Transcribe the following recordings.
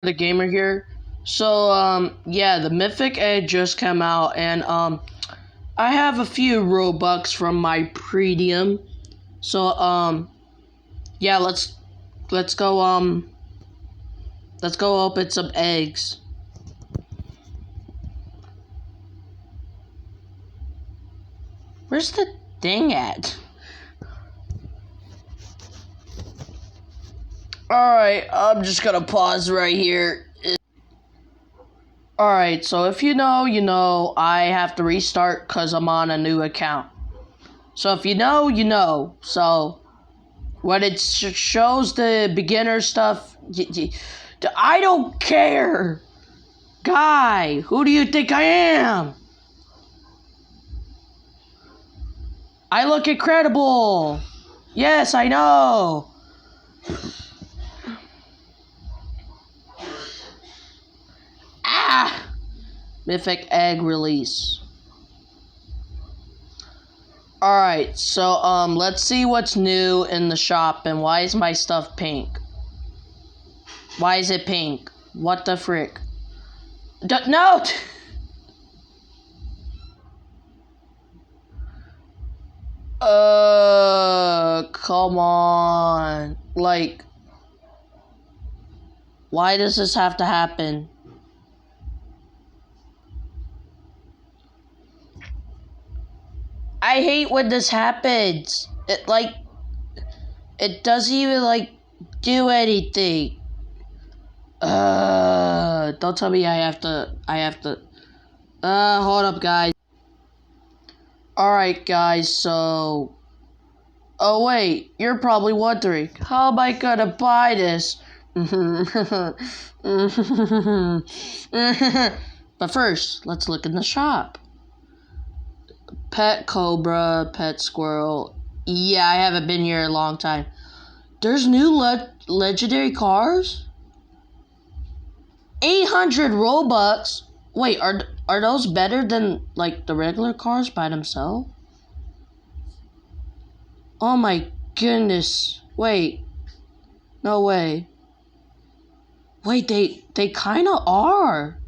the gamer here. So yeah, the mythic egg just came out, and I have a few Robux from my premium. So yeah, let's go let's go open some eggs. Where's the thing at? Alright, I'm just gonna pause right here. Alright, so if you know, you know, I have to restart because I'm on a new account. So if you know, you know. So when it shows the beginner stuff, I don't care. Guy, who do you think I am? I look incredible. Yes, I know. Ah! Mythic egg release. Alright, so let's see what's new in the shop, and why is my stuff pink? Why is it pink? What the frick? No! Come on. Like, why does this have to happen? I hate when this happens. It doesn't even, like, do anything. Don't tell me I have to, hold up, guys. Alright, guys, so... Oh, wait, you're probably wondering, how am I gonna buy this? But first, let's look in the shop. Pet cobra, pet squirrel. Yeah, I haven't been here in a long time. There's new legendary cars? 800 Robux? Wait, are those better than, like, the regular cars by themselves? Oh my goodness. Wait. No way. Wait, they kinda are.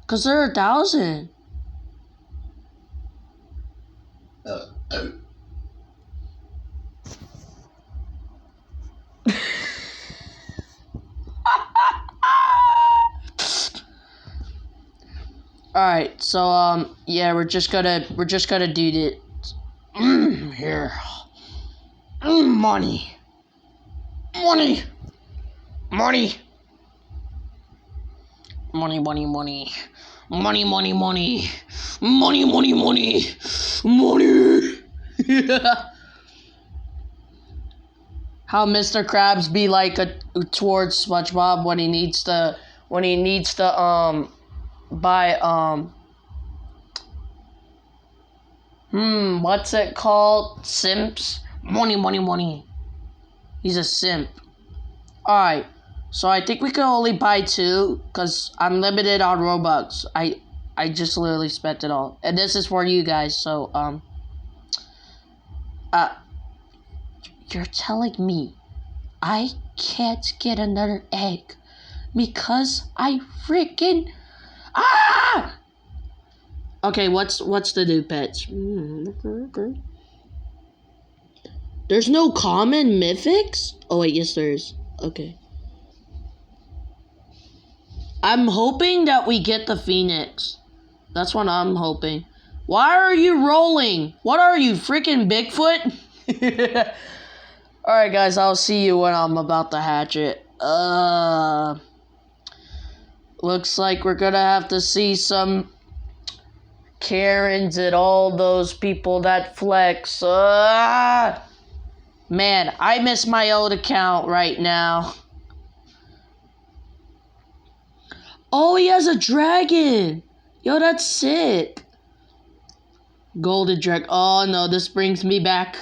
'Cause they're 1,000. Alright, so yeah, we're just gonna do this. Here. Money. Money. Money. Money, money, money. Money, money, money. Money, money, money. Money. How Mr. Krabs be like towards SpongeBob when he needs to buy what's it called? Simps? Money, money, money. He's a simp. Alright, so I think we can only buy 2, because I'm limited on Robux. I just literally spent it all. And this is for you guys, so, you're telling me I can't get another egg because I freaking... Ah! Okay, what's the new pets? There's no common mythics? Oh wait, yes there is. Okay. I'm hoping that we get the Phoenix. That's what I'm hoping. Why are you rolling? What are you, freaking Bigfoot? Alright guys, I'll see you when I'm about to hatch it. Looks like we're gonna have to see some Karens and all those people that flex. Man, I miss my old account right now. Oh, he has a dragon. Yo, that's sick. Golden dragon. Oh no, this brings me back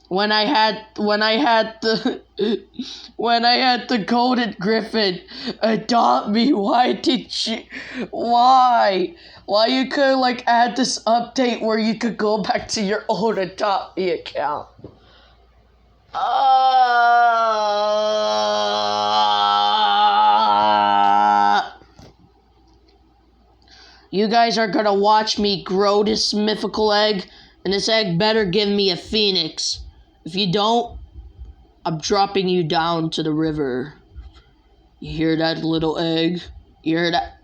when I had the golden griffin adopt me. Why did you? Why you could like add this update where you could go back to your old adopt me account? You guys are gonna watch me grow this mythical egg, and this egg better give me a phoenix. If you don't, I'm dropping you down to the river. You hear that, little egg? You hear that?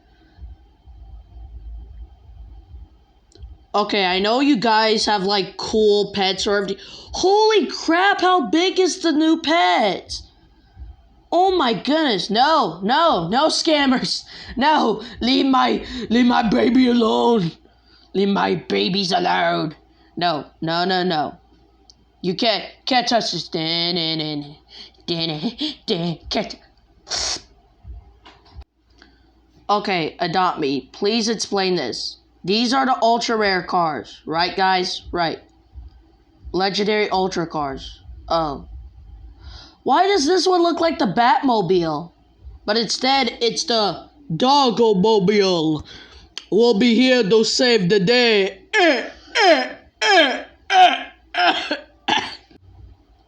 Okay, I know you guys have, like, cool pets or everything. Holy crap, how big is the new pet? Oh my goodness, no scammers. No, leave my baby alone. Leave my babies alone. No. You can't touch this. Can't. Okay, adopt me. Please explain this. These are the ultra rare cars, right guys? Right. Legendary ultra cars. Oh. Why does this one look like the Batmobile? But instead, it's the Doggomobile. We'll be here to save the day.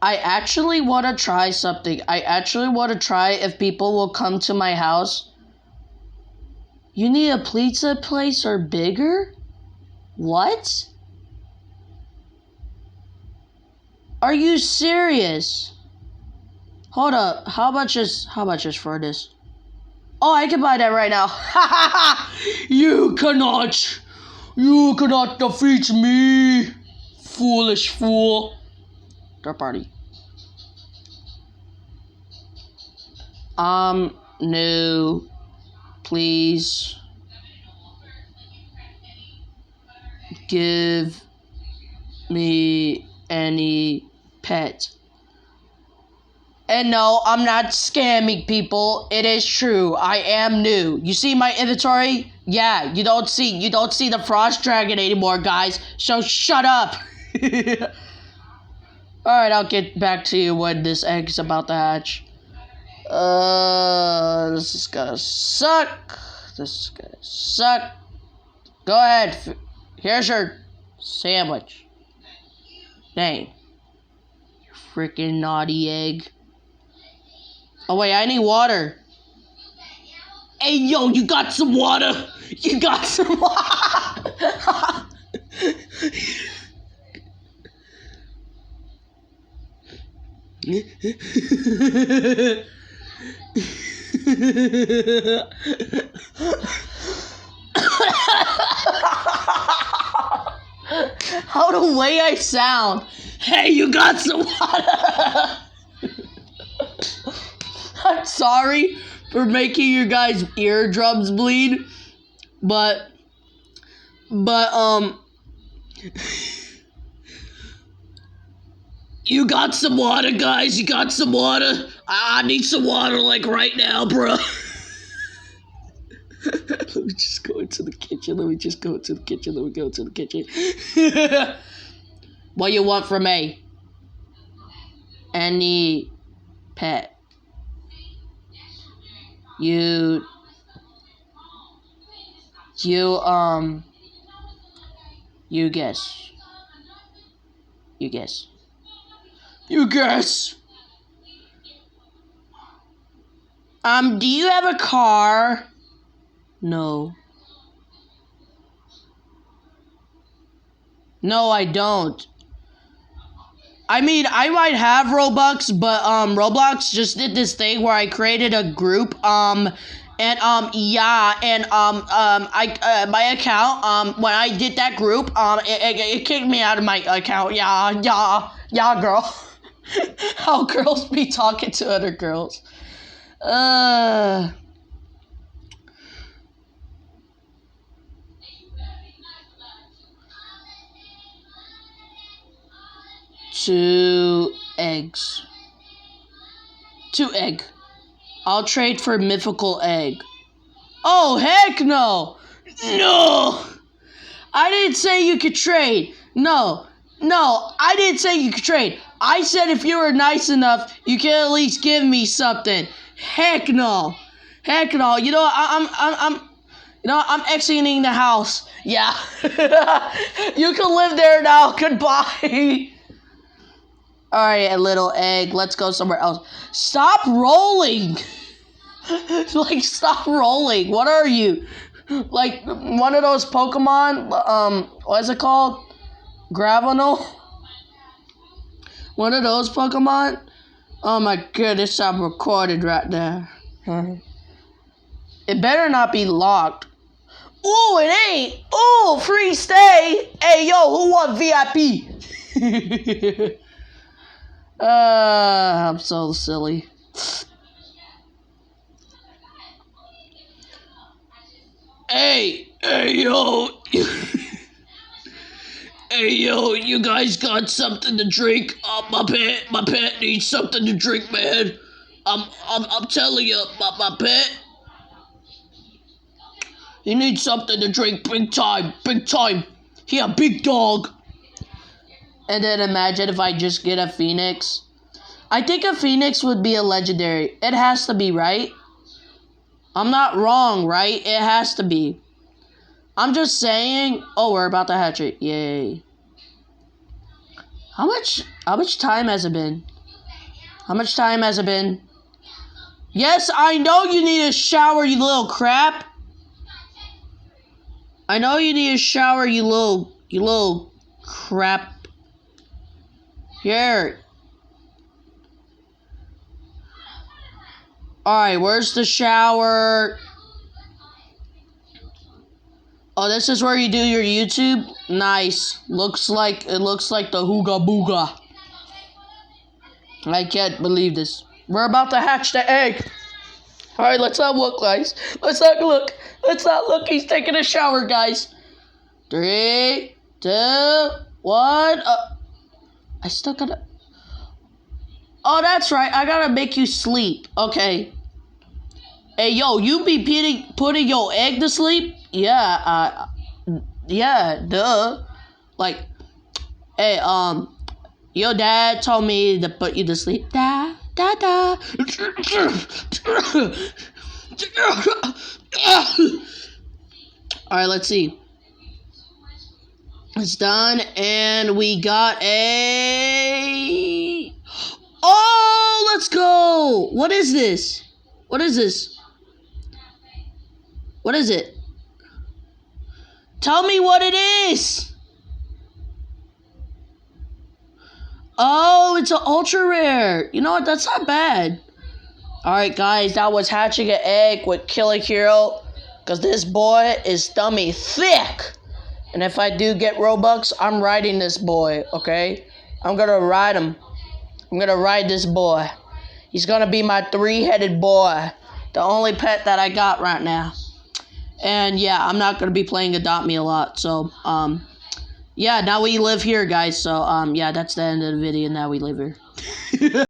I actually want to try something. I actually want to try if people will come to my house. You need a pizza place or bigger? What? Are you serious? Hold up. How much is for this? Oh, I can buy that right now. You cannot defeat me, foolish fool. Third party. No. Please. Give me any pet. And no, I'm not scamming people. It is true. I am new. You see my inventory? Yeah, you don't see the frost dragon anymore, guys. So shut up. Alright, I'll get back to you when this egg's about to hatch. This is gonna suck. Go ahead. Here's your sandwich. Dang. You freaking naughty egg. Oh wait, I need water. Hey yo, you got some water? You got some water? How the way I sound. Hey, you got some water? I'm sorry for making you guys' eardrums bleed, but you got some water, guys? You got some water? I need some water, like, right now, bro. Let me just go into the kitchen. Let me go to the kitchen. What you want from me? Any pet. You guess. You guess. Do you have a car? No. No, I don't. I mean, I might have Robux, but Roblox just did this thing where I created a group, my account, when I did that group, it kicked me out of my account. Yeah, girl. How girls be talking to other girls. 2 eggs. 2 egg. I'll trade for mythical egg. Oh, heck no! No! I didn't say you could trade. No, I didn't say you could trade. I said if you were nice enough, you can at least give me something. Heck no. You know, I'm exiting the house. Yeah. You can live there now. Goodbye. Alright, little egg. Let's go somewhere else. Stop rolling. Like, stop rolling. What are you? Like one of those Pokemon, what is it called? Gravenal? One of those Pokemon? Oh my goodness, I'm recorded right there. It better not be locked. Ooh, it ain't. Ooh, free stay. Hey, yo, who want VIP? I'm so silly. Hey, yo. Hey, yo, you guys got something to drink? My pet needs something to drink, man. I'm telling you, my pet. He needs something to drink, big time. He a big dog. And then imagine if I just get a Phoenix. I think a Phoenix would be a legendary. It has to be, right? I'm not wrong, right? It has to be. I'm just saying. Oh, we're about to hatch it. Yay. How much time has it been? Yes, I know you need a shower, you little crap. I know you need a shower, you little crap. Here. Alright, where's the shower? Oh, this is where you do your YouTube? Nice. It looks like the Hooga Booga. I can't believe this. We're about to hatch the egg. Alright, let's not look, guys. Let's not look. He's taking a shower, guys. 3, 2, 1. I still gotta... Oh, that's right. I gotta make you sleep. Okay. Hey, yo, you be putting your egg to sleep? Yeah, duh. Like, hey, your dad told me to put you to sleep. Da. Alright, let's see. It's done, and we got a... Oh, let's go! What is this? What is it? Tell me what it is! Oh, it's an ultra rare. You know what? That's not bad. Alright, guys, that was hatching an egg with Killer Hero. Because this boy is dummy thick. And if I do get Robux, I'm riding this boy, okay? I'm gonna ride him. I'm gonna ride this boy. He's gonna be my 3-headed boy. The only pet that I got right now. And yeah, I'm not gonna be playing Adopt Me a lot. So, yeah, now we live here, guys. So, yeah, that's the end of the video. Now we live here.